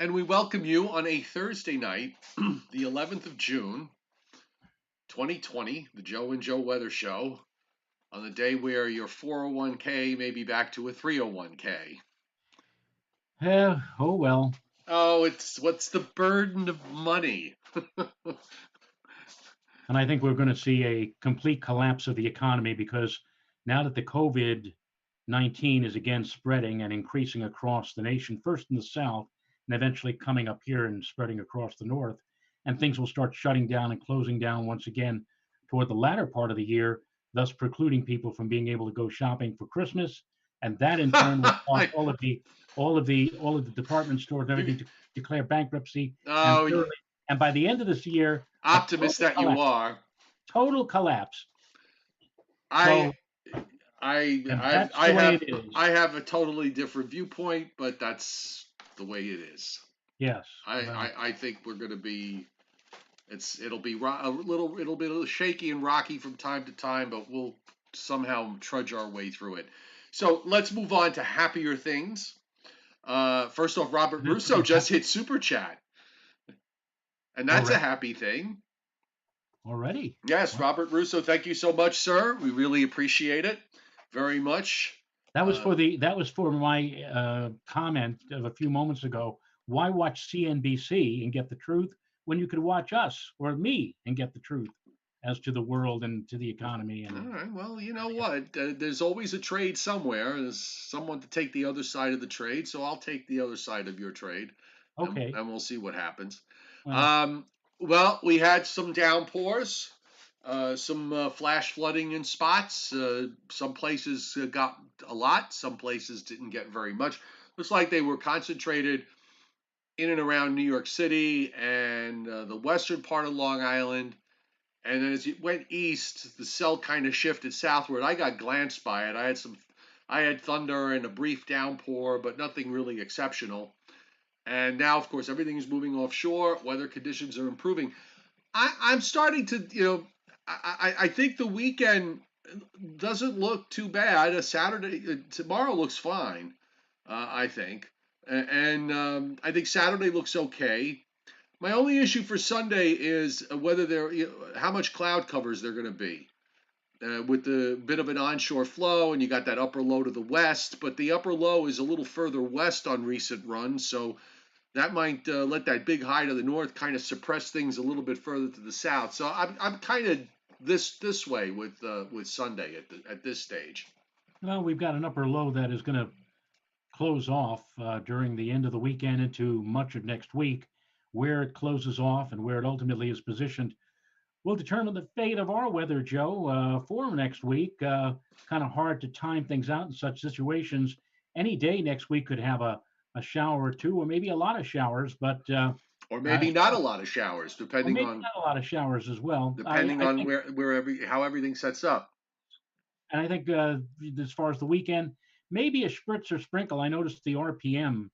and we welcome you on a Thursday night, the 11th of June, 2020, the Joe and Joe Weather Show, on the day where your 401k may be back to a 301k. Oh well. Oh, it's what's the burden of money? And I think we're going to see a complete collapse of the economy because now that the COVID-19 is again spreading and increasing across the nation, first in the South and eventually coming up here and spreading across the North, and things will start shutting down and closing down once again toward the latter part of the year, thus precluding people from being able to go shopping for Christmas. And that in turn will cause all of the department stores and everything to declare bankruptcy and Oh, thoroughly and by the end of this year, a optimist total that you collapse. are. Total collapse. I So, I and I that's I the way have it is. I have a totally different viewpoint, but that's the way it is. Yes. I Well, I, I think we're going to be it'll be a little shaky and rocky from time to time, but we'll somehow trudge our way through it. So let's move on to happier things. First off, Robert this Russo is just hit super chat, and that's a already. happy thing. Already. Yes, Wow. Robert Russo, thank you so much, sir. We really appreciate it very much. Uh, That was for my comment of a few moments ago. Why watch CNBC and get the truth when you could watch us or me and get the truth as to the world and to the economy all and right. Well, you know what? There's always a trade somewhere. There's someone to take the other side of the trade, so I'll take the other side of your trade, and, okay. and we'll see what happens. Well, Um, well, we had some downpours, some flash flooding in spots. Some places got a lot, some places didn't get very much. Looks like they were concentrated in and around New York City and the western part of Long Island. And then as you went east, the cell kind of shifted southward. I got glanced by it. I had thunder and a brief downpour, but nothing really exceptional. And now, of course, everything is moving offshore. Weather conditions are improving. I'm starting to, I think the weekend doesn't look too bad. A Saturday, tomorrow looks fine. I think, and I think Saturday looks okay. My only issue for Sunday is whether how much cloud covers they're going to be. With the bit of an onshore flow, and you got that upper low to the west, but the upper low is a little further west on recent runs, so that might let that big high to the north kind of suppress things a little bit further to the south. So I'm kind of this way with Sunday at this stage. well, we've got an upper low that is going to close off during the end of the weekend into much of next week. Where it closes off and where it ultimately is positioned will determine the fate of our weather, Joe, for next week. Kind of hard to time things out in such situations. Any day next week could have a shower or two, or maybe a lot of showers, but Or as maybe not a lot of showers, or depending maybe on not a lot of showers as well. depending on how everything sets up. I think as far as the weekend, maybe a spritz or sprinkle. I noticed the RPM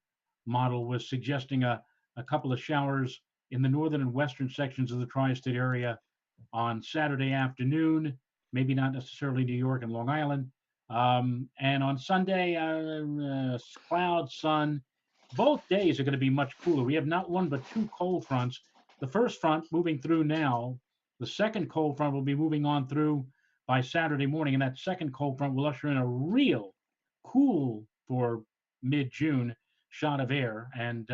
model was suggesting a couple of showers in the northern and western sections of the tri-state area on Saturday afternoon, maybe not necessarily New York and Long Island. And on Sunday, cloud, sun. Both days are going to be much cooler. We have not one but two cold fronts. The first front moving through now. The second cold front will be moving on through by Saturday morning, and that second cold front will usher in a real cool for mid-June shot of air, and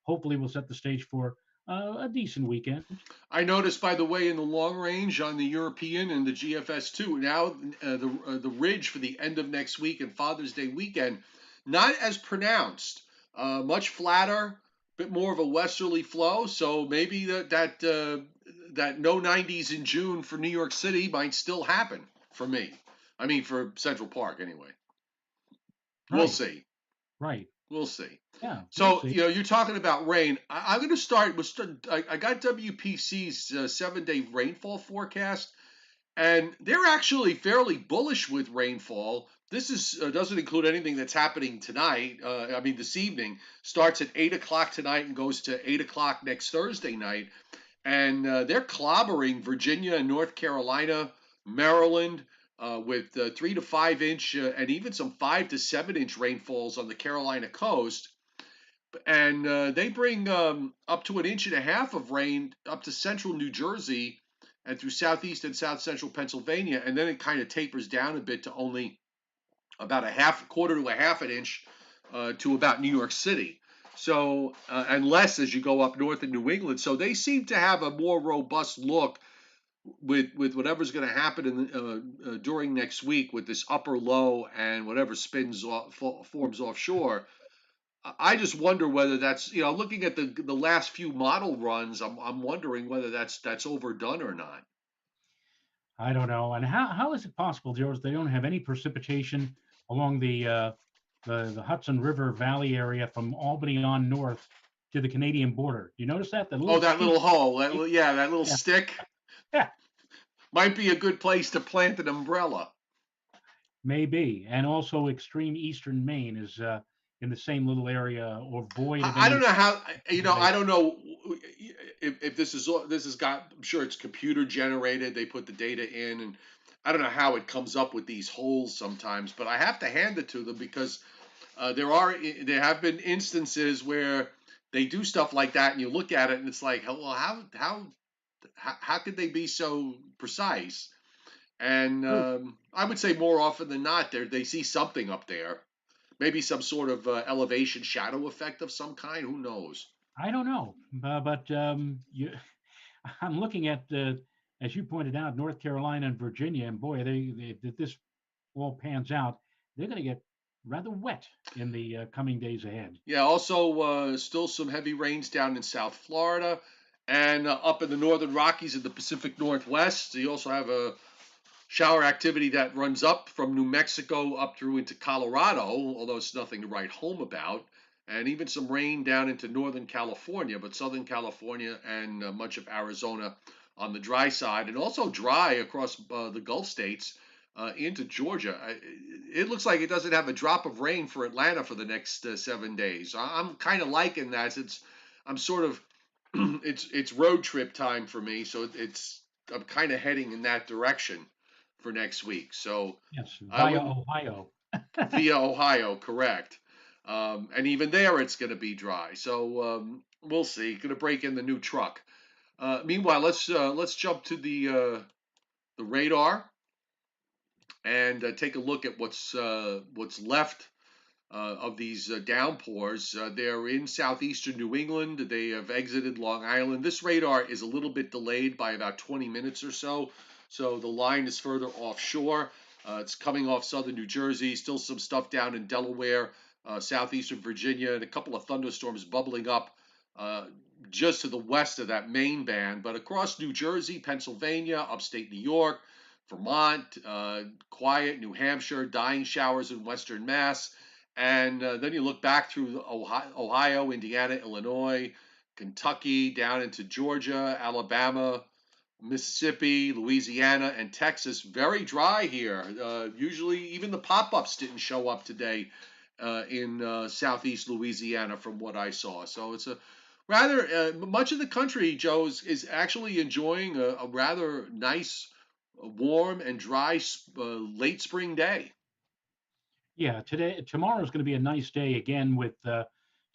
hopefully will set the stage for a decent weekend. I noticed, by the way, in the long range on the European and the GFS2, now the ridge for the end of next week and Father's Day weekend, not as pronounced, much flatter, bit more of a westerly flow. So maybe that no 90s in June for New York City might still happen for me. I mean, for Central Park anyway. We'll Right, see. right. We'll see. Yeah, we'll So, see. you're talking about rain. I'm going to start with, I got WPC's 7-day rainfall forecast, and they're actually fairly bullish with rainfall. This is doesn't include anything that's happening tonight. I mean, this evening starts at 8 o'clock tonight and goes to 8 o'clock next Thursday night, and they're clobbering Virginia and North Carolina, Maryland, with 3 to 5 inch and even some 5 to 7 inch rainfalls on the Carolina coast. and they bring up to an inch and a half of rain up to central New Jersey and through southeast and south central Pennsylvania, and then it kind of tapers down a bit to only about a half quarter to a half an inch to about New York City. So and less as you go up north in New England. So they seem to have a more robust look with whatever's going to happen during next week with this upper low and whatever forms offshore. I just wonder whether that's, looking at the last few model runs. I'm wondering whether that's overdone or not. I don't know. And how is it possible, George, they don't have any precipitation along the Hudson River Valley area from Albany on north to the Canadian border? You notice that the Oh, little that little peak? hole. peak- Yeah, that little Yeah, stick yeah, might be a good place to plant an umbrella. maybe. And also, extreme eastern Maine is in the same little area or void of I don't any know how. I precipitation. don't know if this has got. I'm sure it's computer generated. They put the data in, and I don't know how it comes up with these holes sometimes. But I have to hand it to them because there have been instances where they do stuff like that, and you look at it, and it's like, well, how could they be so precise? And True. I would say more often than not, they see something up there. Maybe some sort of elevation shadow effect of some kind. Who knows? I don't know, but I'm looking at, as you pointed out, North Carolina and Virginia, and boy, if this all pans out, they're going to get rather wet in the coming days ahead. Yeah. Also, still some heavy rains down in South Florida and up in the northern Rockies in the Pacific Northwest. You also have a shower activity that runs up from New Mexico up through into Colorado, although it's nothing to write home about. And even some rain down into Northern California, but Southern California and much of Arizona on the dry side, and also dry across the Gulf states into Georgia. It looks like it doesn't have a drop of rain for Atlanta for the next 7 days. I'm kind of liking that. I'm sort of it's road trip time for me, so I'm kind of heading in that direction for next week. So Yes, I via wouldn't Ohio. via Ohio, correct? And even there, it's going to be dry. So we'll see. Going to break in the new truck. Meanwhile, let's jump to the radar and take a look at what's left of these downpours. They're in southeastern New England. They have exited Long Island. This radar is a little bit delayed by about 20 minutes or so. So the line is further offshore. It's coming off southern New Jersey. Still some stuff down in Delaware, southeastern Virginia, and a couple of thunderstorms bubbling up uh, just to the west of that main band. But across New Jersey, Pennsylvania, upstate New York, Vermont, quiet, New Hampshire, dying showers in western Mass. And then you look back through Ohio, Indiana, Illinois, Kentucky, down into Georgia, Alabama, Mississippi, Louisiana, and Texas. Very dry here. Usually, even the pop ups didn't show up today in southeast Louisiana, from what I saw. So it's a rather much of the country, Joe, is actually enjoying a rather nice, warm, and dry late spring day. Yeah, tomorrow is going to be a nice day again with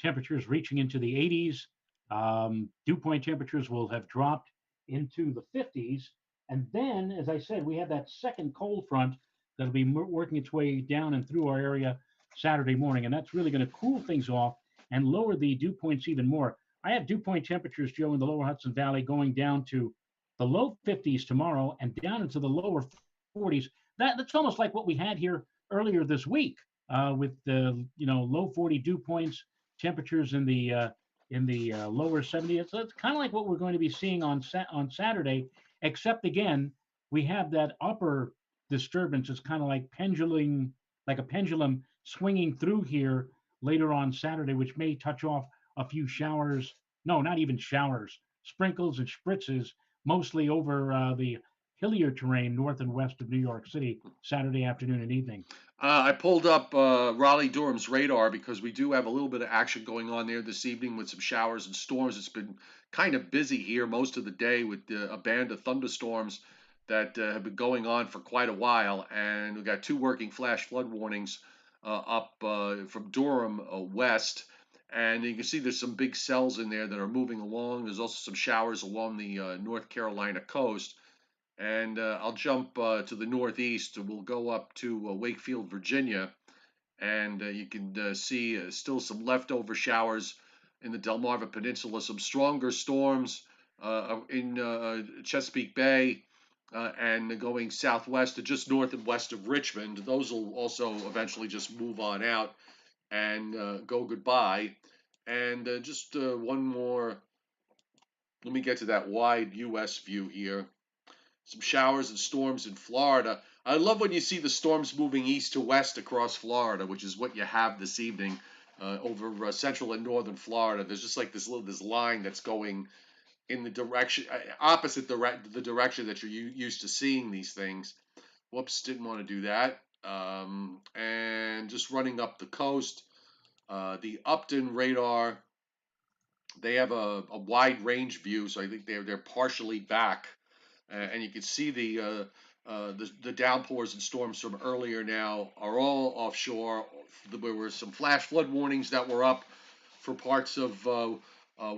temperatures reaching into the 80s. Dew point temperatures will have dropped into the 50s. And then, as I said, we have that second cold front that'll be working its way down and through our area Saturday morning. And that's really going to cool things off and lower the dew points even more. I have dew point temperatures, Joe, in the lower Hudson Valley going down to the low 50s tomorrow and down into the lower 40s. That's almost like what we had here earlier this week with the low 40 dew points, temperatures in the lower 70s. So it's kind of like what we're going to be seeing on Saturday, except again we have that upper disturbance. It's kind of like a pendulum swinging through here later on Saturday, which may touch off a few showers. No, not even showers, sprinkles and spritzes, mostly over the hillier terrain north and west of New York City Saturday afternoon and evening. I pulled up Raleigh Durham's radar because we do have a little bit of action going on there this evening with some showers and storms. It's been kind of busy here most of the day with a band of thunderstorms that have been going on for quite a while, and we've got two working flash flood warnings up from Durham west. And you can see there's some big cells in there that are moving along. There's also some showers along the North Carolina coast. And I'll jump to the northeast. We'll go up to Wakefield, Virginia, and you can see still some leftover showers in the Delmarva Peninsula, some stronger storms in Chesapeake Bay, and going southwest to just north and west of Richmond. Those will also eventually just move on out and go goodbye. And just one more, let me get to that wide U.S. view here. Some showers and storms in Florida. I love when you see the storms moving east to west across Florida, which is what you have this evening over central and northern Florida. There's just like this line that's going in the direction opposite the direction that you're used to seeing these things. Whoops, didn't want to do that. And just running up the coast, the Upton radar. They have a wide range view, so I think they're partially back, and you can see the downpours and storms from earlier now are all offshore. There were some flash flood warnings that were up for parts of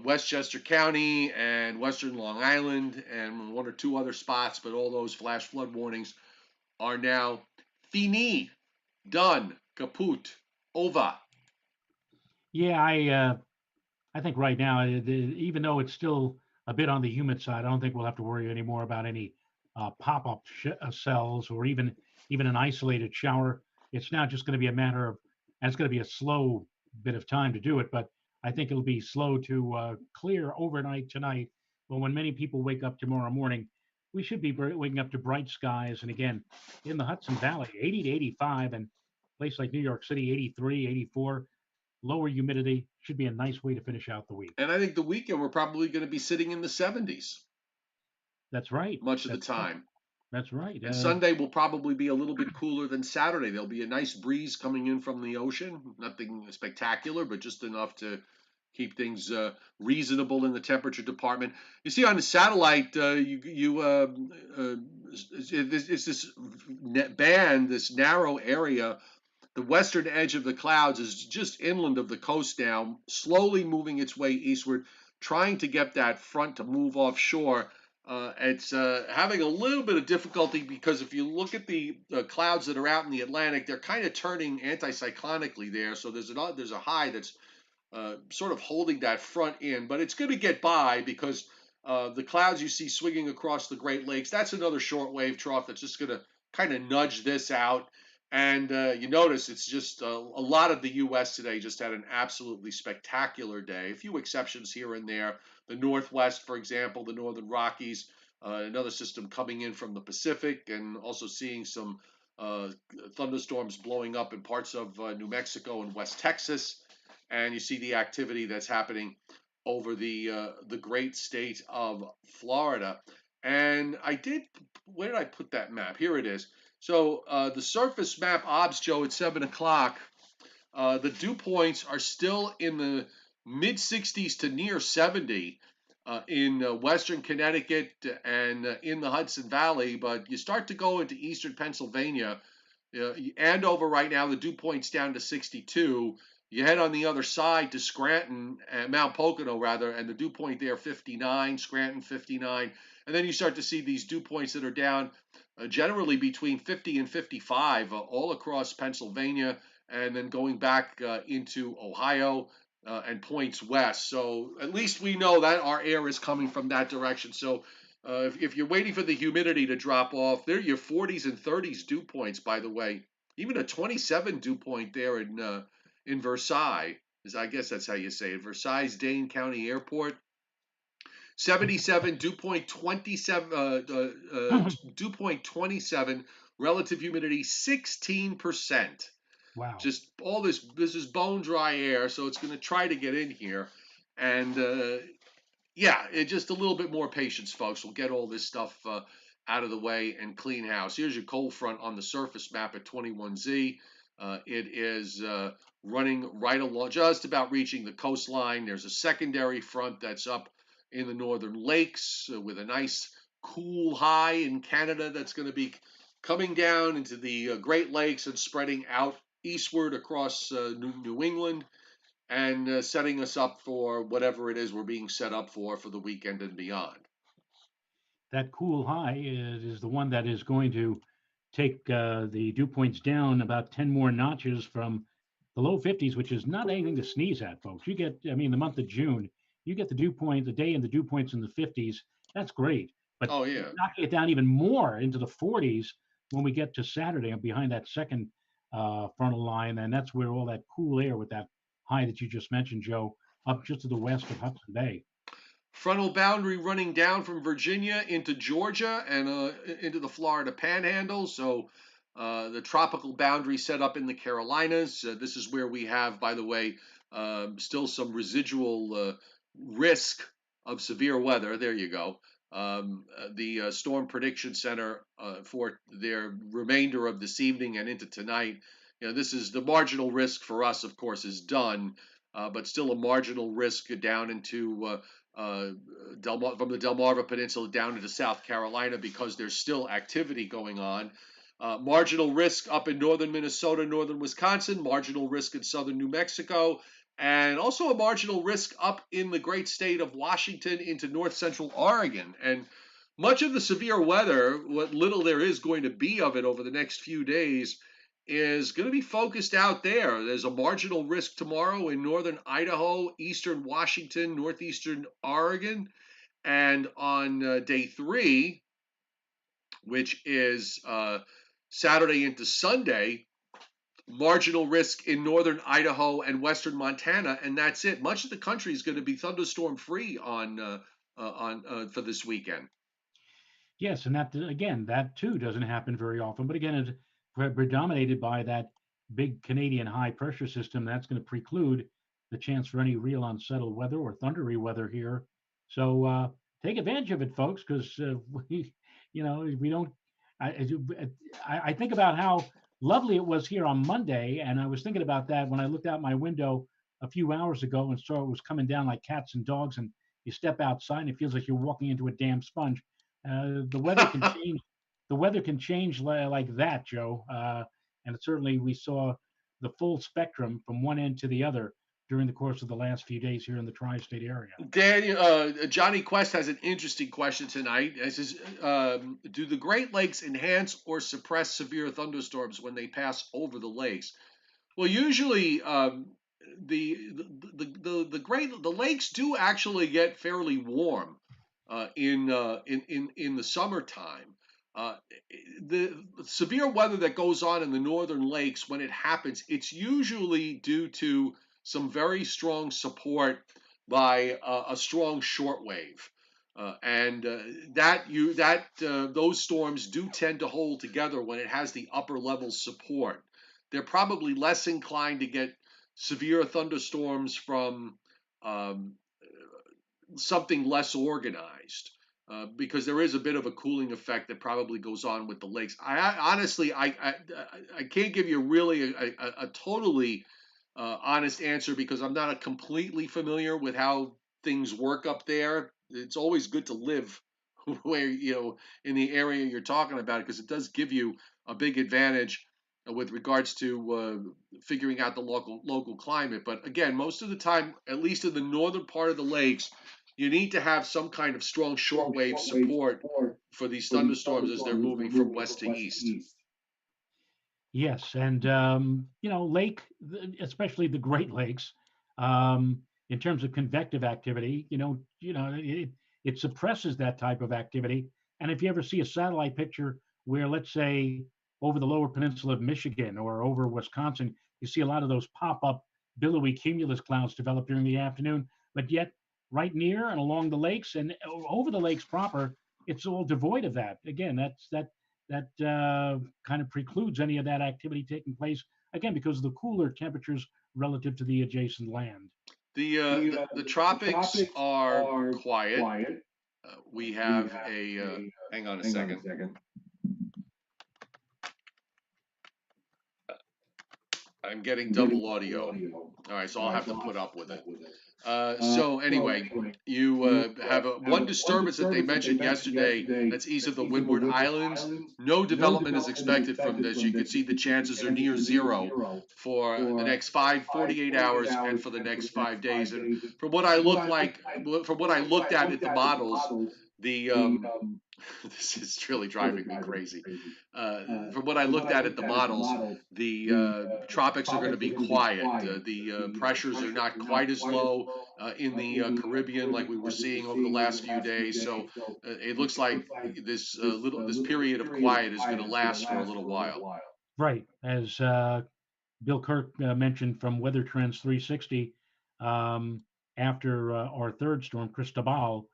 Westchester County and western Long Island and one or two other spots, but all those flash flood warnings are now fini, done, kaput, over. Yeah, I think right now, even though it's still a bit on the humid side, I don't think we'll have to worry anymore about any pop-up cells or even an isolated shower. It's now just going to be a matter of, and it's going to be a slow bit of time to do it, but I think it'll be slow to clear overnight tonight. But when many people wake up tomorrow morning, we should be waking up to bright skies. And again, in the Hudson Valley, 80 to 85, and a place like New York City, 83, 84, lower humidity should be a nice way to finish out the week. And I think the weekend we're probably going to be sitting in the 70s That's right. much of the That's right. time. That's right. And Sunday will probably be a little bit cooler than Saturday. There'll be a nice breeze coming in from the ocean. Nothing spectacular, but just enough to keep things reasonable in the temperature department. You see on the satellite, it's this band, this narrow area. The western edge of the clouds is just inland of the coast now, slowly moving its way eastward, trying to get that front to move offshore. It's having a little bit of difficulty because if you look at the clouds that are out in the Atlantic, they're kind of turning anticyclonically there. So there's a high that's sort of holding that front in, but it's going to get by because the clouds you see swinging across the Great Lakes, that's another shortwave trough that's just going to kind of nudge this out. And you notice it's just a lot of the U.S. today just had an absolutely spectacular day. A few exceptions here and there. The Northwest, for example, the Northern Rockies, another system coming in from the Pacific, and also seeing some uh, thunderstorms blowing up in parts of New Mexico and West Texas, and you see the activity that's happening over the great state of Florida. And where did I put that map? Here it is. So the surface map obs, Joe, at 7 o'clock. The dew points are still in the mid 60s to near 70 in western Connecticut and in the Hudson Valley, but you start to go into eastern Pennsylvania. Andover right now, the dew point's down to 62. You head on the other side to Scranton, Mount Pocono rather, and the dew point there 59, Scranton 59. And then you start to see these dew points that are down generally between 50 and 55 all across Pennsylvania, and then going back into Ohio and points west. So at least we know that our air is coming from that direction. So if you're waiting for the humidity to drop off, there are your 40s and 30s dew points, by the way. Even a 27 dew point there in Versailles, I guess that's how you say it, Versailles Dane County Airport. 77 dew point 27 dew point 27, relative humidity 16%. Wow. Just all this is bone dry air, so it's going to try to get in here, and yeah, just a little bit more patience, folks. We'll get all this stuff out of the way and clean house. Here's your cold front on the surface map at 21Z. It is running right along, just about reaching the coastline. There's a secondary front that's up in the northern lakes with a nice cool high in Canada that's going to be coming down into the Great Lakes and spreading out eastward across New England. and setting us up for whatever it is we're being set up for the weekend and beyond. That cool high is the one that is going to take the dew points down about 10 more notches from the low 50s, which is not anything to sneeze at, folks. You get, I mean, the month of June, you get the dew point, the day and the dew points in the 50s. That's great. But Oh yeah. knocking it down even more into the 40s when we get to Saturday and behind that second frontal line, and that's where all that cool air with that high that you just mentioned, Joe, up just to the west of Hudson Bay. Frontal boundary running down from Virginia into Georgia and into the Florida Panhandle. So the tropical boundary set up in the Carolinas. This is where we have, by the way, still some residual risk of severe weather. There you go. The Storm Prediction Center for their remainder of this evening and into tonight. This is the marginal risk for us, of course, is done, but still a marginal risk down into from the Delmarva Peninsula down into South Carolina because there's still activity going on. Marginal risk up in northern Minnesota, northern Wisconsin, marginal risk in southern New Mexico, and also a marginal risk up in the great state of Washington into north central Oregon. And much of the severe weather, what little there is going to be of it over the next few days, is going to be focused out there. There's a marginal risk tomorrow in northern Idaho, eastern Washington, northeastern Oregon. And on day 3, which is Saturday into Sunday, marginal risk in northern Idaho and western Montana, and that's it. Much of the country is going to be thunderstorm free on for this weekend. Yes, and that again, that too doesn't happen very often. But again, it's predominated by that big Canadian high pressure system. That's going to preclude the chance for any real unsettled weather or thundery weather here. So take advantage of it, folks, because we, we don't. I, I think about how lovely it was here on Monday, and I was thinking about that when I looked out my window a few hours ago and saw it was coming down like cats and dogs, and you step outside and it feels like you're walking into a damn sponge. The weather can change. The weather can change like that, Joe. And certainly we saw the full spectrum from one end to the other during the course of the last few days here in the tri-state area. Daniel, Johnny Quest has an interesting question tonight. It says, "Do the Great Lakes enhance or suppress severe thunderstorms when they pass over the lakes?" Well, usually the lakes do actually get fairly warm in the summertime. Uh, the severe weather that goes on in the northern lakes when it happens, it's usually due to some very strong support by a strong shortwave. And those storms do tend to hold together when it has the upper level support. They're probably less inclined to get severe thunderstorms from um, something less organized. Because there is a bit of a cooling effect that probably goes on with the lakes. Honestly, I can't give you really a totally honest answer because I'm not completely familiar with how things work up there. It's always good to live where in the area you're talking about because it does give you a big advantage with regards to figuring out the local climate. But again, most of the time, at least in the northern part of the lakes, you need to have some kind of strong shortwave support for these thunderstorms as they're moving from west to east. Yes, and lake, especially the Great Lakes, in terms of convective activity, it suppresses that type of activity. And if you ever see a satellite picture where, let's say, over the lower peninsula of Michigan or over Wisconsin, you see a lot of those pop-up billowy cumulus clouds develop during the afternoon, but yet right near and along the lakes and over the lakes proper, it's all devoid of that. Again, that kind of precludes any of that activity taking place again because of the cooler temperatures relative to the adjacent land. The tropics are quiet. We have a hang on a second. I'm getting double audio. All right, so I'll have to put up with it. So anyway, you have one disturbance that they mentioned yesterday that's east of the Windward Islands. No development is expected from this. You can see the chances are near zero for the next 48 hours and for the next 5 days. And from what from what I looked at the models, the this is really driving me crazy. From what I looked at the models, the tropics are going to be quiet. The pressures are not quite as low in the Caribbean like we were seeing over the last few days. So it looks like this period of quiet is going to last for a little while. Right. As Bill Kirk mentioned from Weather Trends 360, after our third storm, Cristobal,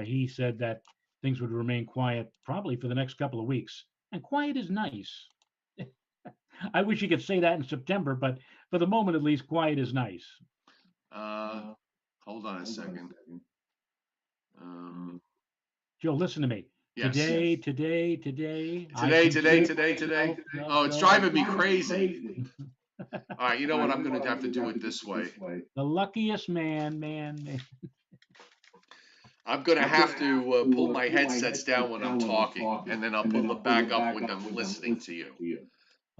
he said that things would remain quiet probably for the next couple of weeks. And quiet is nice. I wish you could say that in September, but for the moment, at least, quiet is nice. Hold on a second. Joe, listen to me. Yes. Today. Oh, it's driving me crazy. All right, you know what? I'm going to have to do it this way. The luckiest man. I'm going to have to pull my headsets down when I'm talking, and then I'll pull them back up when I'm listening to you.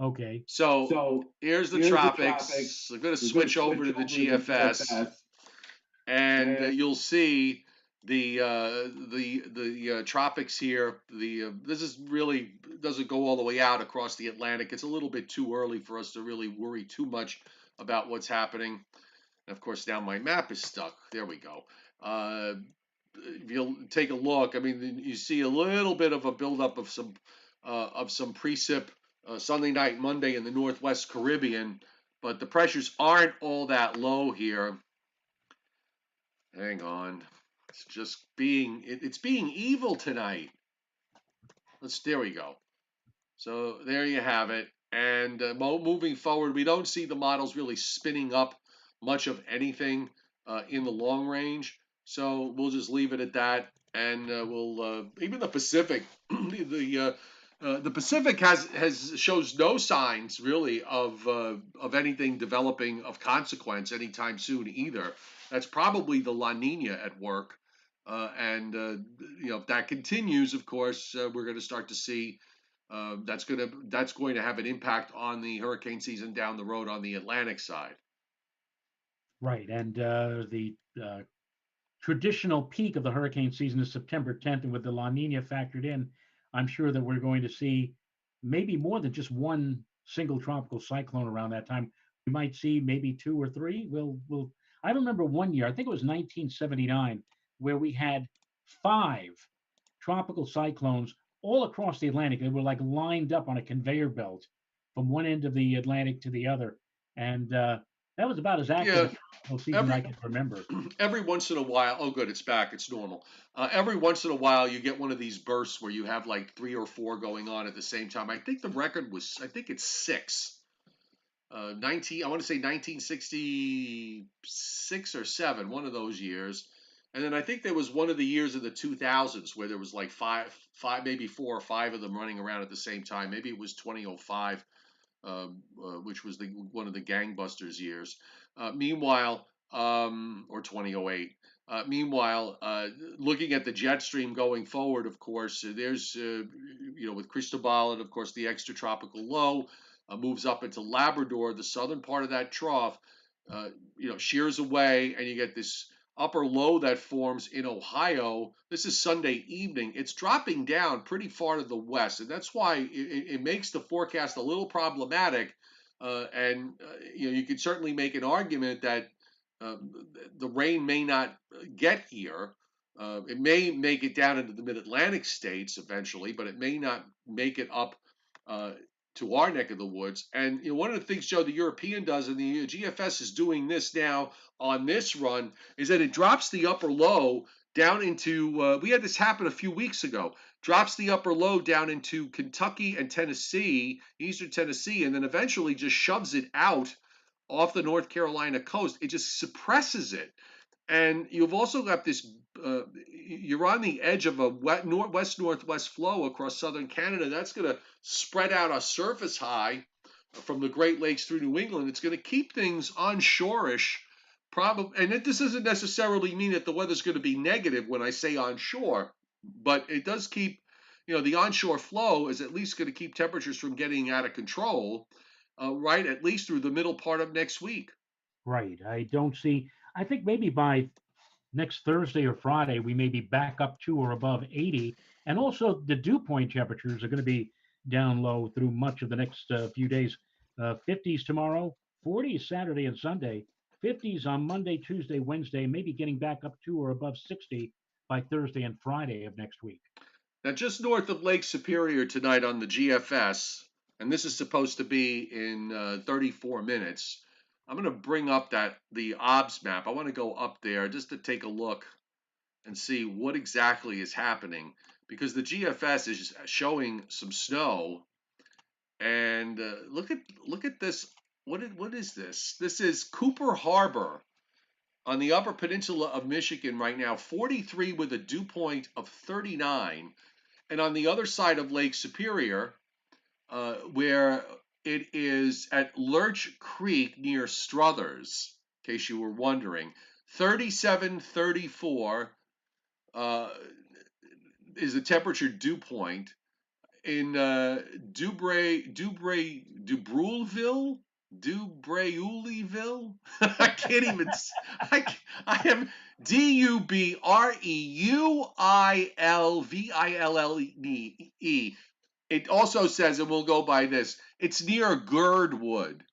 Okay. So here's the tropics. I'm going to switch over to the GFS, and you'll see the tropics here. This is really doesn't go all the way out across the Atlantic. It's a little bit too early for us to really worry too much about what's happening. And of course, now my map is stuck. There we go. If you'll take a look, I mean, you see a little bit of a buildup of some precip Sunday night, Monday in the Northwest Caribbean, but the pressures aren't all that low here. Hang on, it's just it's being evil tonight. There we go. So there you have it. And moving forward, we don't see the models really spinning up much of anything in the long range. So we'll just leave it at that, and we'll even the Pacific, the Pacific shows no signs really of anything developing of consequence anytime soon either. That's probably the La Nina at work, and if that continues, of course, we're going to start to see that's going to have an impact on the hurricane season down the road on the Atlantic side. Right, and the traditional peak of the hurricane season is September 10th, and with the La Nina factored in, I'm sure that we're going to see maybe more than just one single tropical cyclone around that time. We might see maybe two or three. I remember one year, I think it was 1979, where we had 5 tropical cyclones all across the Atlantic. They were like lined up on a conveyor belt from one end of the Atlantic to the other, and that was about as active a season I can remember. Every once in a while, oh good, it's back, it's normal. Every once in a while, you get one of these bursts where you have like 3 or 4 going on at the same time. I think the record was, I think it's 6. I want to say 1966 or 7, one of those years. And then I think there was one of the years of the 2000s where there was like five, maybe 4 or 5 of them running around at the same time. Maybe it was 2005, which was one of the gangbusters years. Meanwhile, or 2008. Meanwhile, looking at the jet stream going forward, of course, there's, with Cristobal and, of course, the extratropical low moves up into Labrador, the southern part of that trough, shears away, and you get this upper low that forms in Ohio. This is Sunday evening. It's dropping down pretty far to the west, and that's why it makes the forecast a little problematic. You could certainly make an argument that the rain may not get here. It may make it down into the mid-Atlantic states eventually, but it may not make it up to our neck of the woods. And one of the things, Joe, the European does, and the GFS is doing this now on this run, is that it drops the upper low down into, we had this happen a few weeks ago, drops the upper low down into Kentucky and Tennessee, eastern Tennessee, and then eventually just shoves it out off the North Carolina coast. It just suppresses it. And you've also got this, you're on the edge of a west-northwest flow across southern Canada. That's going to spread out a surface high from the Great Lakes through New England. It's going to keep things onshore-ish Probably, and this doesn't necessarily mean that the weather's going to be negative when I say onshore, but it does keep, the onshore flow is at least going to keep temperatures from getting out of control, right? At least through the middle part of next week. Right. I don't see, I think maybe by next Thursday or Friday, we may be back up to or above 80. And also, the dew point temperatures are going to be down low through much of the next few days. 50s tomorrow, 40s Saturday and Sunday, 50s on Monday, Tuesday, Wednesday, maybe getting back up to or above 60 by Thursday and Friday of next week. Now, just north of Lake Superior tonight on the GFS, and this is supposed to be in 34 minutes. I'm going to bring up the OBS map. I want to go up there just to take a look and see what exactly is happening, because the GFS is showing some snow. And look at this. What is this? This is Cooper Harbor on the Upper Peninsula of Michigan right now, 43 with a dew point of 39. And on the other side of Lake Superior, where it is at Lurch Creek near Struthers, in case you were wondering, 37, 34 is the temperature dew point. In Dubreuilville. I can't even. I am Dubreuilville. It also says, and we'll go by this. It's near Girdwood.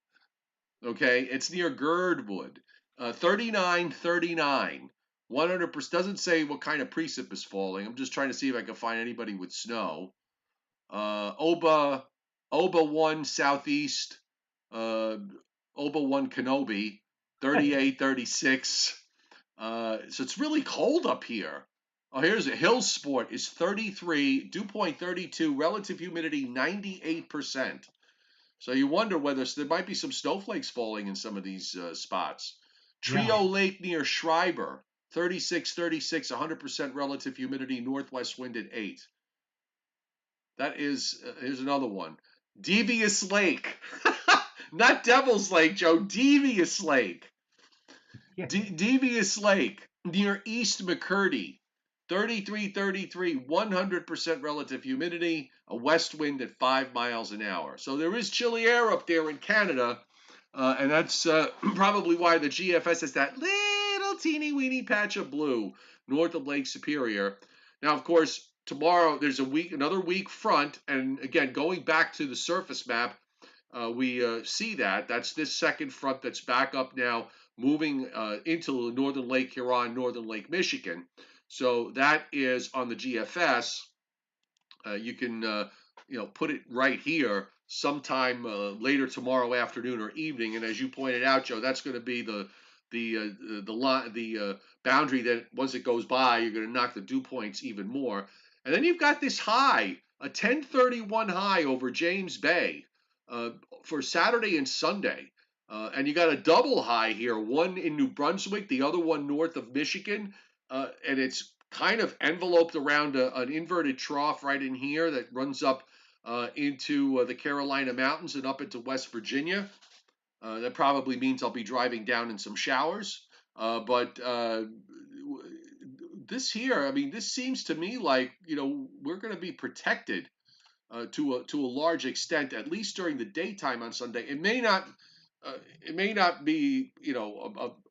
Okay, it's near Girdwood. 39, 39. 100% doesn't say what kind of precip is falling. I'm just trying to see if I can find anybody with snow. Oba 1 Southeast, Oba 1 Kenobi, 38, 36. So it's really cold up here. Oh, here's a Hill Sport is 33, dew point 32, relative humidity 98%. So you wonder whether there might be some snowflakes falling in some of these spots. Yeah. Trio Lake near Schreiber, 36, 36, 100% relative humidity, northwest wind at 8. That is, here's another one. Devious Lake. Not Devil's Lake, Joe. Devious Lake. Yeah. Devious Lake near East McCurdy. 33, 33, 100% relative humidity, a west wind at 5 miles an hour. So there is chilly air up there in Canada, and that's probably why the GFS has that little teeny weeny patch of blue north of Lake Superior. Now, of course, tomorrow there's another weak front, and again, going back to the surface map, we see that's this second front that's back up now, moving into northern Lake Huron, northern Lake Michigan. So that is on the GFS. You can put it right here sometime later tomorrow afternoon or evening. And as you pointed out, Joe, that's going to be the boundary that once it goes by, you're going to knock the dew points even more. And then you've got this high, a 1031 high over James Bay for Saturday and Sunday. And you got a double high here, one in New Brunswick, the other one north of Michigan. And it's kind of enveloped around an inverted trough right in here that runs up into the Carolina Mountains and up into West Virginia. That probably means I'll be driving down in some showers. But this here, I mean, this seems to me like, we're going to be protected to a large extent, at least during the daytime on Sunday. It may not be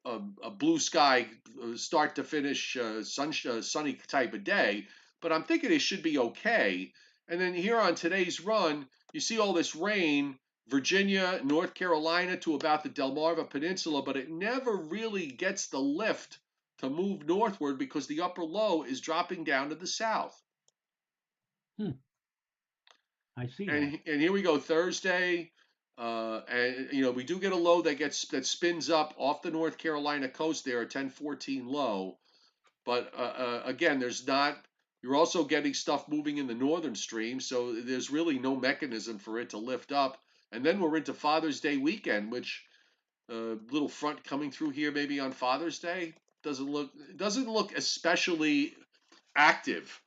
a blue sky start to finish sunny type of day, but I'm thinking it should be okay. And then here on today's run, you see all this rain, Virginia, North Carolina to about the Delmarva Peninsula, but it never really gets the lift to move northward because the upper low is dropping down to the south. Hmm. I see that. And here we go Thursday, and we do get a low that spins up off the North Carolina coast there, a 1014 low. But again, there's not. You're also getting stuff moving in the northern stream, so there's really no mechanism for it to lift up. And then we're into Father's Day weekend, which little front coming through here maybe on Father's Day doesn't look especially active,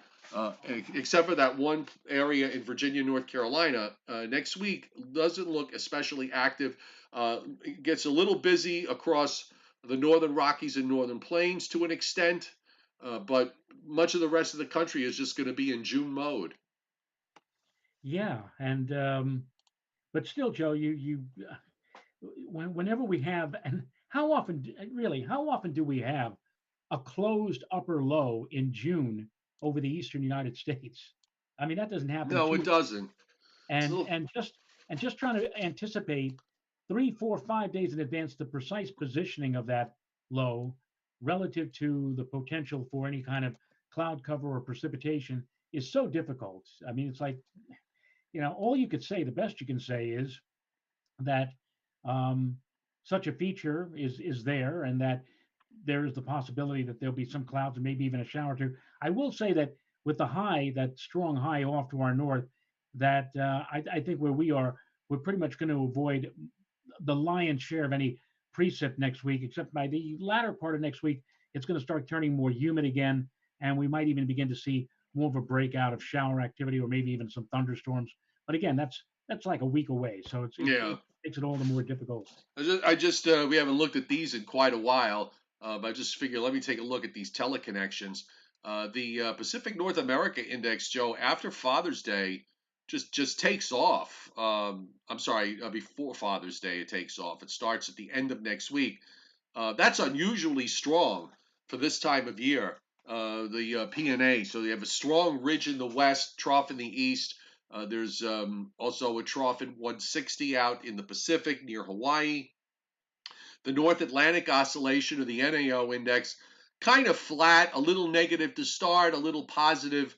except for that one area in Virginia, North Carolina. Next week doesn't look especially active. It gets a little busy across the northern Rockies and northern plains to an extent, but much of the rest of the country is just going to be in June mode. Yeah, and but still, Joe, whenever we have, and how often, really, how often do we have a closed upper low in June over the eastern United States? I mean, that doesn't happen No, it too, doesn't. and So, just trying to anticipate 3, 4, 5 days in advance the precise positioning of that low relative to the potential for any kind of cloud cover or precipitation is so difficult. I mean, it's like, all you could say, the best you can say is that um, such a feature is there, and that there is the possibility that there'll be some clouds and maybe even a shower or two. I will say that with the high, that strong high off to our north, that I think where we are, we're pretty much going to avoid the lion's share of any precip next week, except by the latter part of next week, it's going to start turning more humid again, and we might even begin to see more of a breakout of shower activity or maybe even some thunderstorms. But again, that's like a week away, so yeah. it makes it all the more difficult. We haven't looked at these in quite a while, but I just figured let me take a look at these teleconnections. The Pacific North America Index, Joe, after Father's Day, just takes off. I'm sorry, before Father's Day it takes off. It starts at the end of next week. That's unusually strong for this time of year. The PNA, so you have a strong ridge in the west, trough in the east. There's also a trough in 160 out in the Pacific near Hawaii. The North Atlantic Oscillation, or the NAO index, kind of flat, a little negative to start, a little positive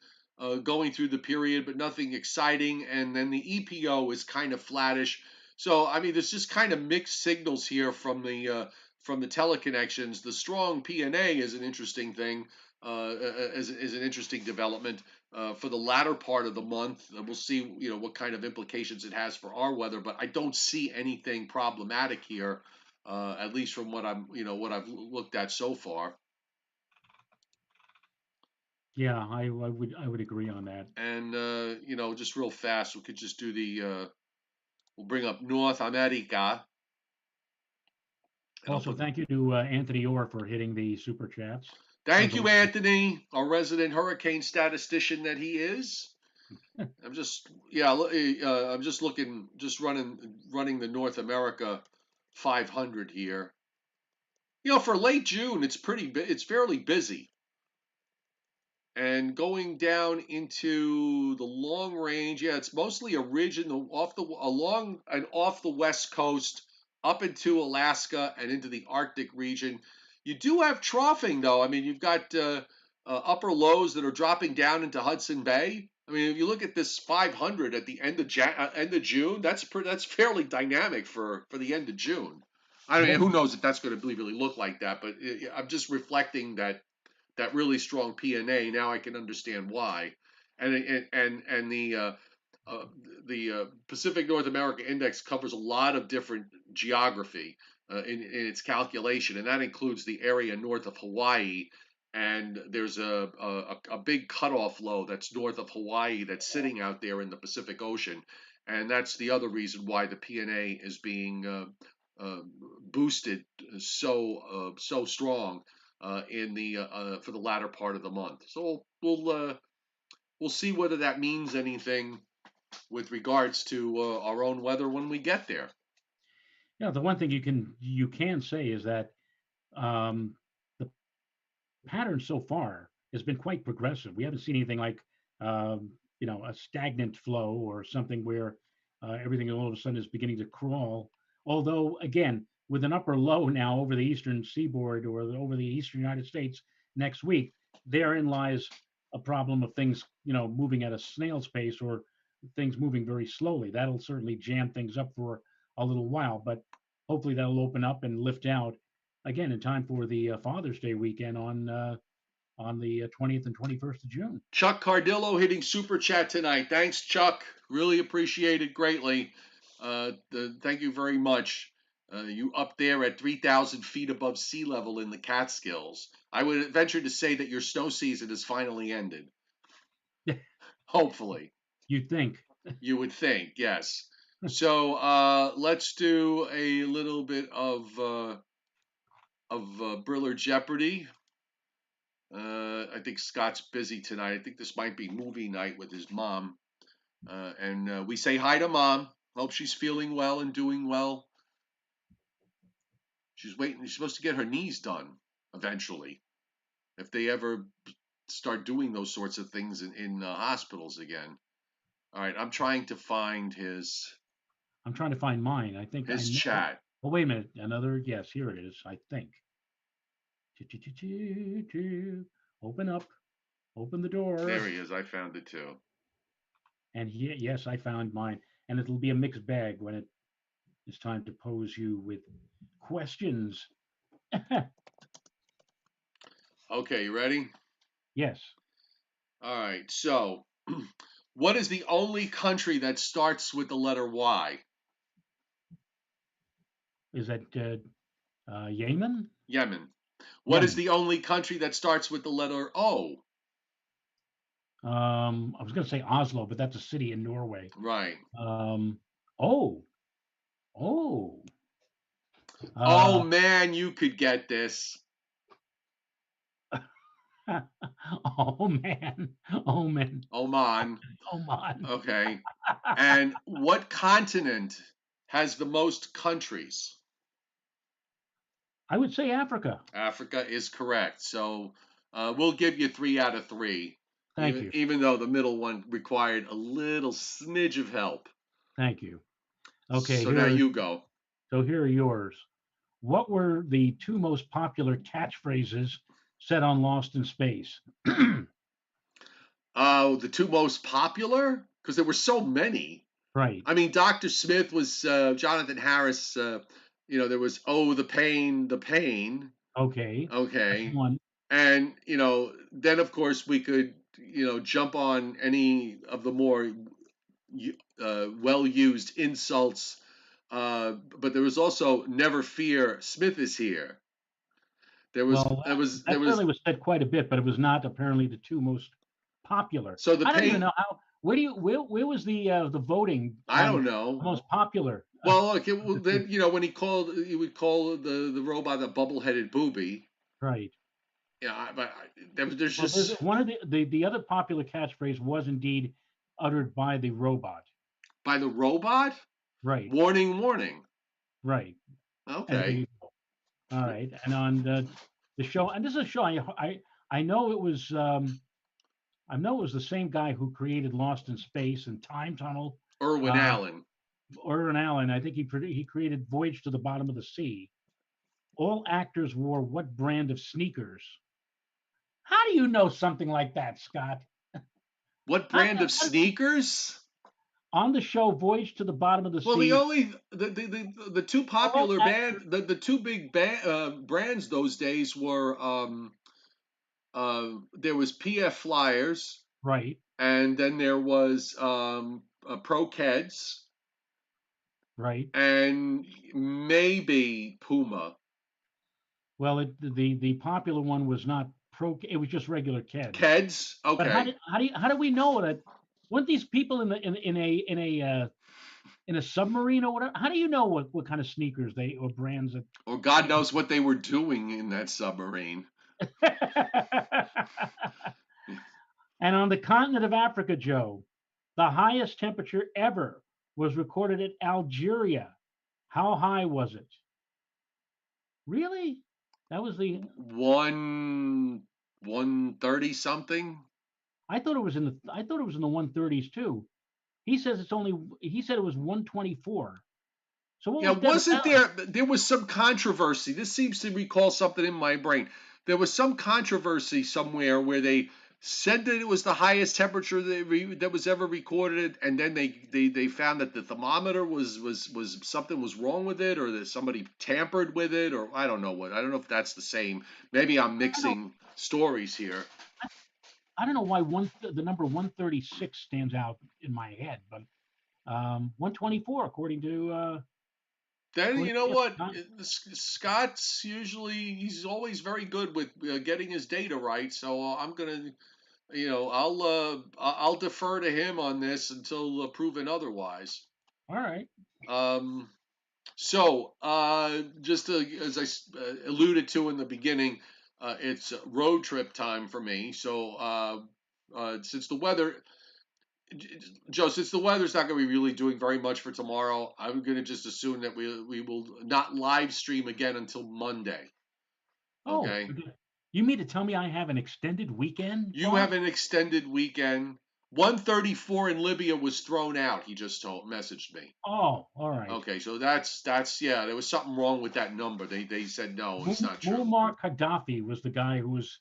going through the period, but nothing exciting. And then the EPO is kind of flattish. So I mean, there's just kind of mixed signals here from the teleconnections. The strong PNA is an interesting thing, is an interesting development for the latter part of the month. We'll see, what kind of implications it has for our weather, but I don't see anything problematic here, at least from what I've looked at so far. Yeah, I would agree on that. And just real fast, we could just do we'll bring up North America, and I'll Also, put. thank you to Anthony Orr for hitting the super chats. As Thank you, always. Anthony, our resident hurricane statistician that he is. I'm just looking, just running the North America 500 here. For late June, it's fairly busy. And going down into the long range, yeah, it's mostly a ridge along and off the west coast, up into Alaska and into the Arctic region. You do have troughing though. I mean, you've got upper lows that are dropping down into Hudson Bay. I mean, if you look at this 500 at the end of June, that's fairly dynamic for the end of June. I mean, Yeah, who knows if that's going to really look like that? But I'm just reflecting that really strong PNA. Now I can understand why, and uh, the Pacific North America Index covers a lot of different geography in its calculation, and that includes the area north of Hawaii. And there's a big cutoff low that's north of Hawaii that's sitting out there in the Pacific Ocean, and that's the other reason why the PNA is being uh, boosted so strong in the for the latter part of the month. So we'll see whether that means anything with regards to our own weather when we get there. yeah. The one thing you can say is that the pattern so far has been quite progressive. We haven't seen anything like a stagnant flow or something where everything all of a sudden is beginning to crawl. Although again, with an upper low now over the eastern seaboard or over the eastern United States next week, therein lies a problem of things moving at a snail's pace or things moving very slowly. That'll certainly jam things up for a little while, but hopefully that'll open up and lift out again in time for the Father's Day weekend on the 20th and 21st of June. Chuck Cardillo hitting super chat tonight. Thanks, Chuck. Really appreciate it greatly. Thank you very much. You up there at 3,000 feet above sea level in the Catskills. I would venture to say that your snow season has finally ended. Hopefully. You'd think. You would think, yes. So let's do a little bit Briller Jeopardy. I think Scott's busy tonight. I think this might be movie night with his mom. And we say hi to Mom. Hope she's feeling well and doing well. She's waiting. She's supposed to get her knees done eventually. If they ever start doing those sorts of things in hospitals again. All right, I'm trying to find I'm trying to find mine. I think I his know. chat. Oh, wait a minute. Another. Yes, here it is. I think. Open up. Open the door. There he is. I found it too. And yes, I found mine. And it'll be a mixed bag when it is time to pose you with questions. Okay, you ready? Yes. All right. So, what is the only country that starts with the letter Y? Is that Yemen? Yemen. What is Yemen. the only country that starts with the letter O? I was going to say Oslo, but that's a city in Norway. Right. Um, oh, oh. Oh man, you could get this. Oh man. Oh man. Oman. Oh man. Okay. And what continent has the most countries? I would say Africa. Africa is correct. So we'll give you 3 out of 3, Thank you. even though the middle one required a little smidge of help. Thank you. Okay, So now here. you go. So here are yours. What were the two most popular catchphrases said on Lost in Space? The two most popular, because there were so many. Right. I mean, Dr. Smith was Jonathan Harris. There was the pain, the pain. Okay. That's Okay. one. And, then of course we could, jump on any of the more well used insults. But there was also never fear, Smith is here. There was, Well, there was, there that was, certainly was said quite a bit, but it was not apparently the two most popular. so the I don't even pain, know how. Where was the voting I on don't the know. most popular? Well, look, then, when he would call the robot a bubble headed booby. Right. Yeah, but there's Well, there's just one of the other popular catchphrase was indeed uttered by the robot. by the robot. Right. Warning, warning. Right. And there Okay. you go. All right. And on the show, and this is a show I know it was I know it was the same guy who created Lost in Space and Time Tunnel. Irwin Uh, Allen. Irwin Allen. I think he created Voyage to the Bottom of the Sea. All actors wore what brand of sneakers? How do you know something like that, Scott? What brand of sneakers? On the show Voyage to the Bottom of the Well, Sea, the two all popular actors, the two big brands those days were there was PF Flyers, right, and then there was Pro Keds, right. and maybe Puma. Well, the popular one was not pro. It was just regular Keds. Keds, But okay. how do we know that? Weren't these people in a submarine or whatever? How do you know what kind of sneakers they or brands that? Or God knows what they were doing in that submarine. And on the continent of Africa, Joe, the highest temperature ever was recorded at Algeria. How high was it? Really? That was the. 130 something. I thought it was in the. I thought it was in the 130s too. He says it's only. He said it was 124. So what Yeah, was Death wasn't Valley? there was some controversy. This seems to recall something in my brain. There was some controversy somewhere where they said that it was the highest temperature that was ever recorded, and then they found that the thermometer was something was wrong with it, or that somebody tampered with it, or I don't know what. I don't know if that's the same. Maybe I'm I don't. mixing stories here. I don't know why the number 136 stands out in my head, but 124 Then you according know to what? Scott's he's always very good with getting his data right. So I'm gonna, I'll defer to him on this until proven otherwise. all right. Um, So, just as I alluded to in the beginning, it's road trip time for me. So, since the weather, Joe, since the weather's not going to be really doing very much for tomorrow, I'm going to just assume that we will not live stream again until Monday. Oh, Okay. you mean to tell me I have an extended weekend, You have boss? an extended weekend. 134 in Libya was thrown out. He just messaged me. Oh, all right. Okay, so that's yeah. There was something wrong with that number. They said no, it's not true. Muammar Gaddafi was the guy who was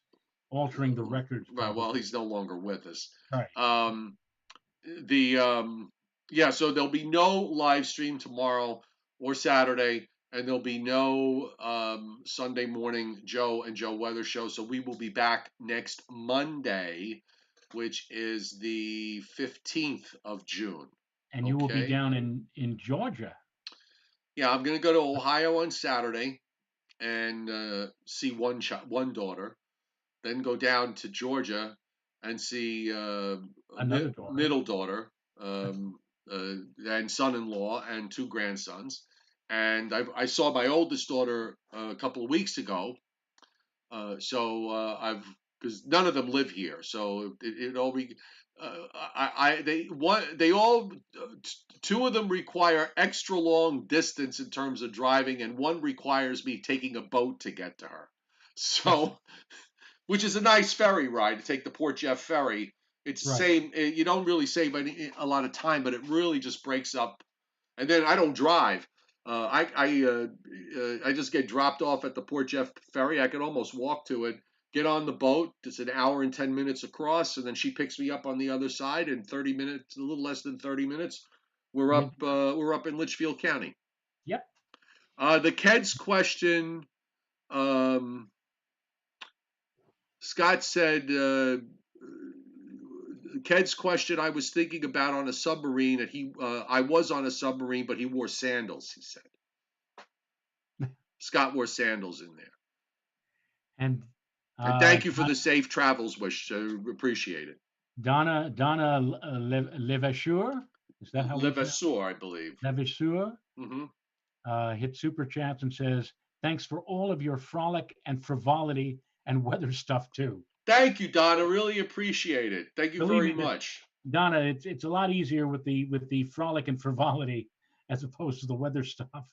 altering the records, Right. Well, probably. he's no longer with us. Right. Um, the yeah. So there'll be no live stream tomorrow or Saturday, and there'll be no Sunday morning Joe and Joe Weather show. So we will be back next Monday, which is the 15th of June. And you will be Okay. down in Georgia. Yeah, I'm gonna go to Ohio on Saturday and see one daughter, then go down to Georgia and see Another daughter. middle daughter um, and son-in-law and two grandsons. And I saw my oldest daughter a couple of weeks ago. I've because none of them live here, so it all they all two of them require extra long distance in terms of driving, and one requires me taking a boat to get to her. So which is a nice ferry ride to take the Port Jeff ferry. It's the Right. same. You don't really save a lot of time, but it really just breaks up. And then I don't drive. I just get dropped off at the Port Jeff ferry. I could almost walk to it, get on the boat. It's an hour and 10 minutes across, and then she picks me up on the other side in 30 minutes, a little less than 30 minutes. We're You, up. We're up in Litchfield County. yep. The Keds question. Um, Scott said, Ked's question I was thinking about on a submarine, and I was on a submarine, but he wore sandals, he said. Scott wore sandals in there. And And uh, thank you for the safe travels wish. Appreciate it. Donna Levasseur, is that how we pronounce Levasseur, I believe. Levasseur? Hmm. Hit super chats and says, "Thanks for all of your frolic and frivolity and weather stuff too." Thank you, Donna. Really appreciate it. Thank you Believe very me, much. Donna, it's a lot easier with the frolic and frivolity as opposed to the weather stuff.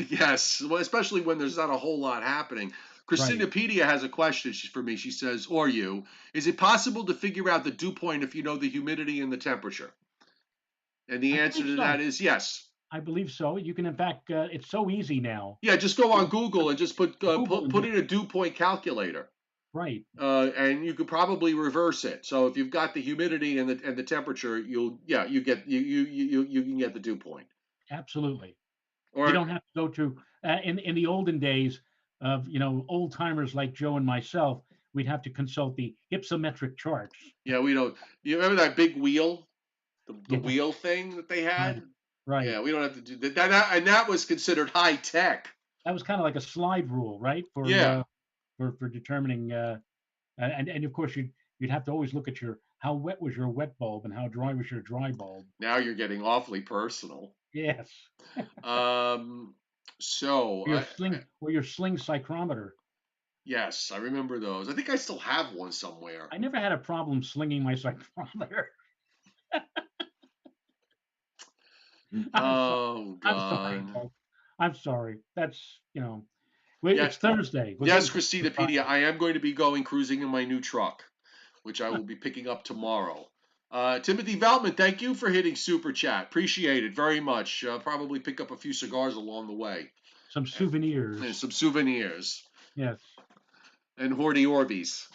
Yes, well, especially when there's not a whole lot happening. Right. Christinapedia has a question for me. She says, or you, is it possible to figure out the dew point if you know the humidity and the temperature? And I the answer believe to that so. is yes. I believe so. You can, in fact, it's so easy now. Yeah, just go on You Google and just Google and put just in a dew point calculator, right. and you could probably reverse it. So if you've got the humidity and the temperature, you get you can get the dew point. Absolutely. You Or don't have to go to in the olden days of old timers like Joe and myself. We'd have to consult the hypsometric charts. yeah, we don't. You remember that big wheel, the Yeah. wheel thing that they Right. had? Right. Yeah, we don't have to do that. And that was considered high tech. That was kind of like a slide rule, right? Yeah. For determining and of course you'd have to always look at your how wet was your wet bulb and how dry was your dry bulb. Now you're getting awfully personal. Yes. Um. So Or your sling psychrometer. yes, I remember those. I think I still have one somewhere. I never had a problem slinging my psychrometer. I'm sorry. Oh I'm sorry, God. folks. I'm sorry. That's Yeah. it's Thursday. We're getting Yes, close to Christinapedia. Friday. I am going to be going cruising in my new truck, which I will be picking up tomorrow. Timothy Veltman, thank you for hitting super chat. Appreciate it very much. Probably pick up a few cigars along the way Some and souvenirs. some souvenirs Yes. and Horty Orbeez.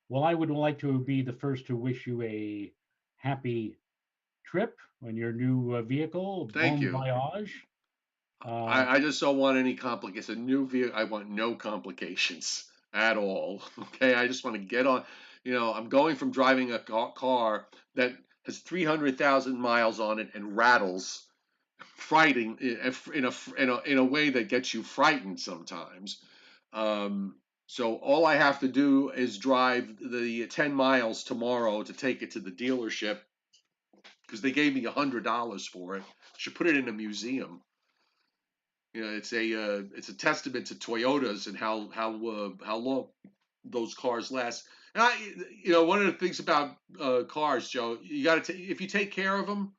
Well, I would like to be the first to wish you a happy trip on your new vehicle. Thank Bon you. voyage. Uh, I just don't want any complications. A new vehicle, I want no complications at all. Okay, I just want to get on. I'm going from driving a car that has 300,000 miles on it and rattles, frightening in a way that gets you frightened sometimes. Um, so all I have to do is drive the 10 miles tomorrow to take it to the dealership because they gave me $100 for it. Should put it in a museum. It's a testament to Toyotas and how long those cars last. And one of the things about cars, Joe, you got to if you take care of them,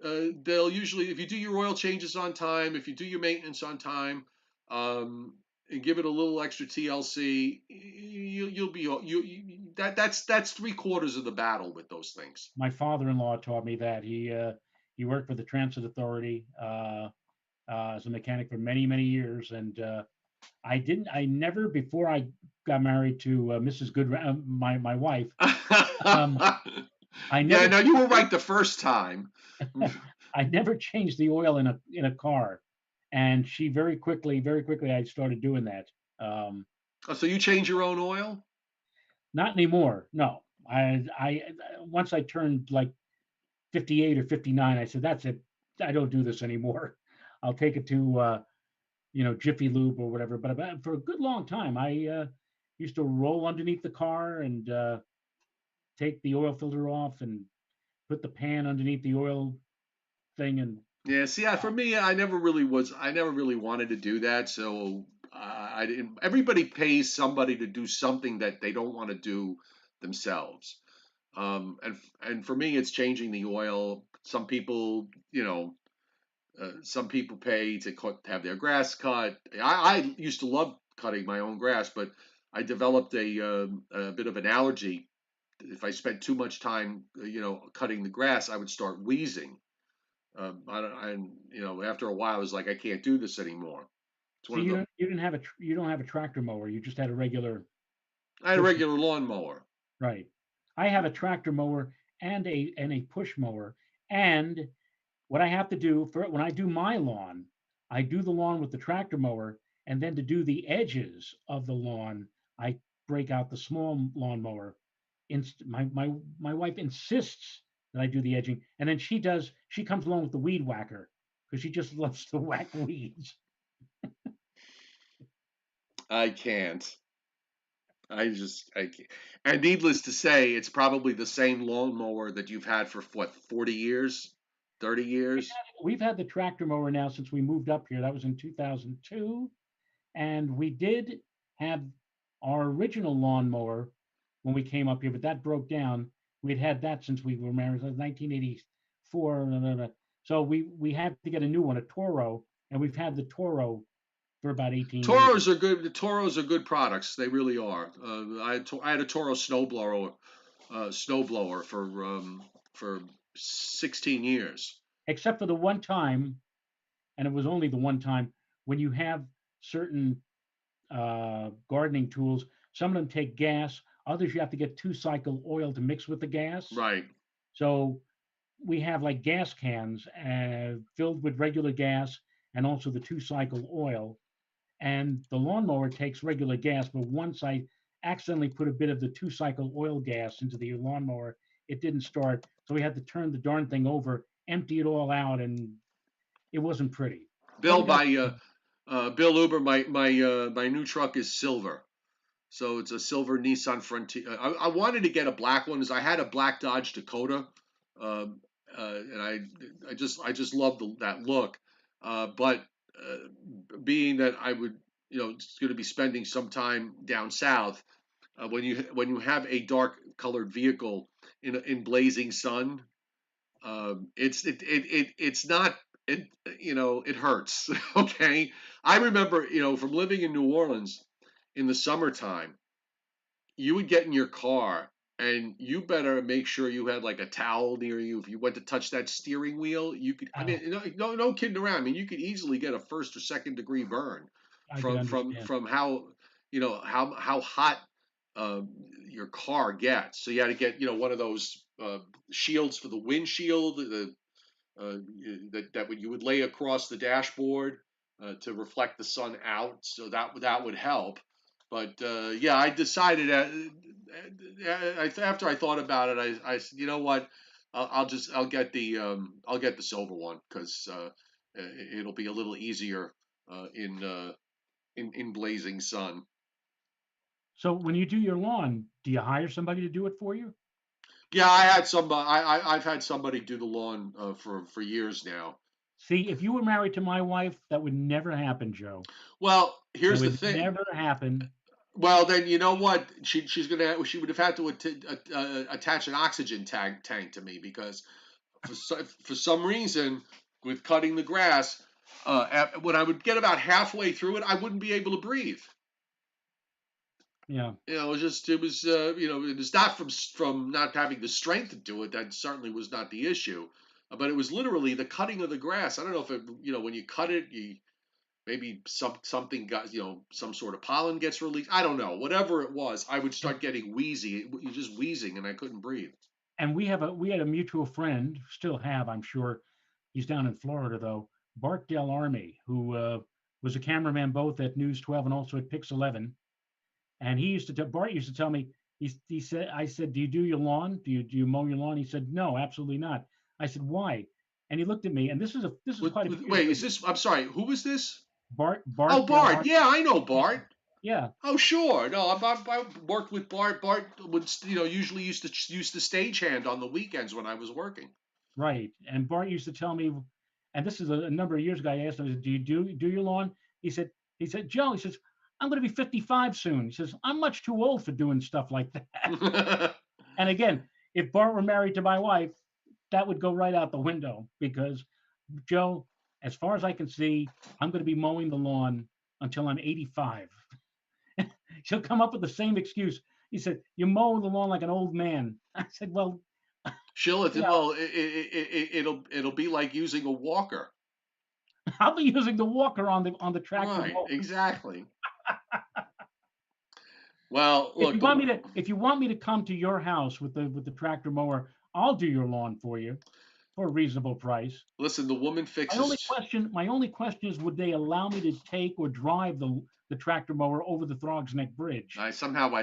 they'll usually, if you do your oil changes on time, if you do your maintenance on time, um, and give it a little extra TLC, you'll be that's three-quarters of the battle with those things. My father-in-law taught me that. He worked for the Transit Authority as a mechanic for many, many years, and I never, before I got married to Mrs. Good, my wife, um, I Yeah, never no, you were right the first time. I never changed the oil in a car, and she very quickly, I started doing that. Um, Oh, so you change your own oil? Not anymore. No, I once I turned like 58 or 59, I said that's it. I don't do this anymore. I'll take it to Jiffy Lube or whatever. But for a good long time, I used to roll underneath the car and take the oil filter off and put the pan underneath the oil thing. And Yeah, see, for me, I never really wanted to do that. So I didn't. Everybody pays somebody to do something that they don't want to do themselves. And for me, it's changing the oil. Some people pay to have their grass cut. I used to love cutting my own grass, but I developed a bit of an allergy. If I spent too much time, cutting the grass, I would start wheezing. After a while, I was like, I can't do this anymore. It's so one of the. you don't have a tractor mower. You just had a regular I had a push. regular lawnmower. Right. I have a tractor mower and a push mower. And what I have to do for when I do my lawn, I do the lawn with the tractor mower, and then to do the edges of the lawn, I break out the small lawnmower. My wife insists that I do the edging, and then she comes along with the weed whacker because she just loves to whack weeds. I can't. I can't. And needless to say, it's probably the same lawnmower that you've had for what, 40 years, 30 years. We've had the tractor mower now since we moved up here. That was in 2002. And we did have our original lawnmower when we came up here, but that broke down. We'd had that since we were married, so 1984. So we had to get a new one, a Toro, and we've had the Toro for about 18 years. Toros are good. The Toros are good products. They really are. I had a Toro snowblower for 16 years. Except for the one time, and it was only the one time, when you have certain gardening tools, some of them take gas, others you have to get two-cycle oil to mix with the gas. Right. So we have like gas cans filled with regular gas and also the two-cycle oil. And the lawnmower takes regular gas, but once I accidentally put a bit of the two-cycle oil gas into the lawnmower, it didn't start. So we had to turn the darn thing over, empty it all out, and it wasn't pretty. But Bill we got by Bill Uber. My new truck is silver. So it's a silver Nissan Frontier. I wanted to get a black one because I had a black Dodge Dakota, um, and I just love that look. But being that I would, it's going to be spending some time down south, when you have a dark colored vehicle in blazing sun, it's not it it hurts. Okay, I remember from living in New Orleans in the summertime, you would get in your car and you better make sure you had like a towel near you. If you went to touch that steering wheel, you could. I oh, mean, no kidding around. I mean, you could easily get a first or second degree burn I could from understand. from how how hot uh, your car gets. So you had to get one of those shields for the windshield, uh, that you would lay across the dashboard to reflect the sun out. So that would help. But yeah, I decided after I thought about it, I said, you know what, I'll get the silver one because it'll be a little easier in blazing sun. So when you do your lawn, do you hire somebody to do it for you? Yeah, I had some. I've had somebody do the lawn for years now. See, if you were married to my wife, that would never happen, Joe. Well, That here's the would thing. never happen. Well, then you know what? She would have had to attach an oxygen tank to me because for some reason with cutting the grass, when I would get about halfway through it, I wouldn't be able to breathe. Yeah. It was it was not from not having the strength to do it. That certainly was not the issue, but it was literally the cutting of the grass. I don't know if it when you cut it, you maybe something got some sort of pollen gets released. I don't know. Whatever it was, I would And, start getting wheezy. You're just wheezing, and I couldn't breathe. and we had a mutual friend, still have, I'm sure. He's down in Florida though. Bart Del Army, who was a cameraman both at News 12 and also at Pix 11. And he used to tell Bart used to tell me, he said, I said, do you do your lawn? Do you mow your lawn? He said, no, absolutely not. I said, why? And he looked at me, and this is quite a few years Wait, ago. is this? I'm sorry. Who was this? Oh, Bart Del Bart. Army. Yeah, I know Bart. Yeah, Oh, sure. No, I worked with Bart. Bart would, usually used to use the stagehand on the weekends when I was working. right. And Bart used to tell me, and this is a number of years ago. I asked him, I said, do you do your lawn? He said, Joe, he says, I'm going to be 55 soon. He says, I'm much too old for doing stuff like that. And again, if Bart were married to my wife, that would go right out the window because Joe, as far as I can see, I'm going to be mowing the lawn until I'm 85. She'll come up with the same excuse. He said, "You mow the lawn like an old man." I said, "Well, you know, Well, it'll be like using a walker. I'll be using the walker on the tractor Right. mower. Exactly. Well, If look, you want me to, if you want me to come to your house with the tractor mower, I'll do your lawn for you for a reasonable price. listen. The woman fixes. My only question is, would they allow me to take or drive the tractor mower over the Throgs Neck Bridge I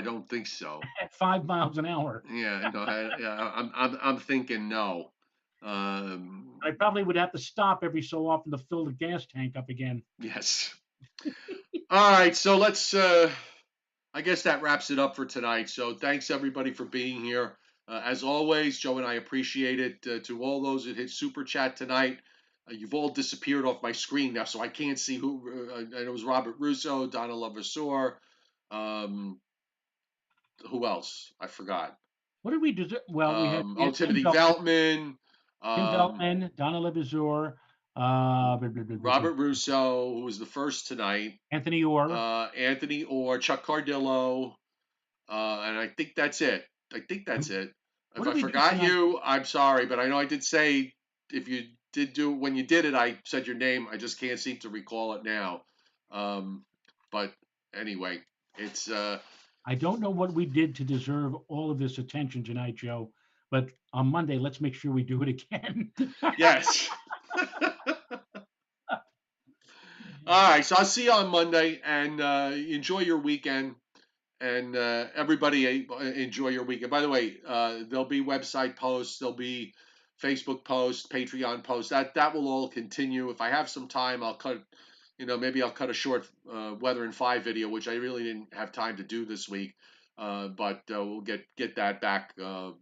don't think so. at 5 miles an hour? Yeah, no, I'm thinking no. Um, I probably would have to stop every so often to fill the gas tank up again. yes. All right, so let's. I guess that wraps it up for tonight. So thanks everybody for being here. As always, Joe and I appreciate it. To all those that hit super chat tonight, you've all disappeared off my screen now, so I can't see who. And it was Robert Russo, Donna Levasseur. Um, who else? I forgot. What did we deserve? Well, we Oh, had Timothy Veltman. Tim Um, Veltman, Donna Lebazur, Robert Russo, who was the first tonight. Anthony Orr. Anthony or Chuck Cardillo. And I think that's it. I think that's And it. what If did I we do forgot tonight? you, I'm sorry, but I know I did say if you did do when you did it, I said your name. I just can't seem to recall it now. Um, but anyway, it's I don't know what we did to deserve all of this attention tonight, Joe. But on Monday, let's make sure we do it again. yes. All right, so I'll see you on Monday, and enjoy your weekend. And everybody enjoy your weekend. By the way, there'll be website posts, there'll be Facebook posts, Patreon posts. That will all continue. If I have some time, I'll cut. Maybe I'll cut a short weather in 5 video, which I really didn't have time to do this week. But we'll get that back. And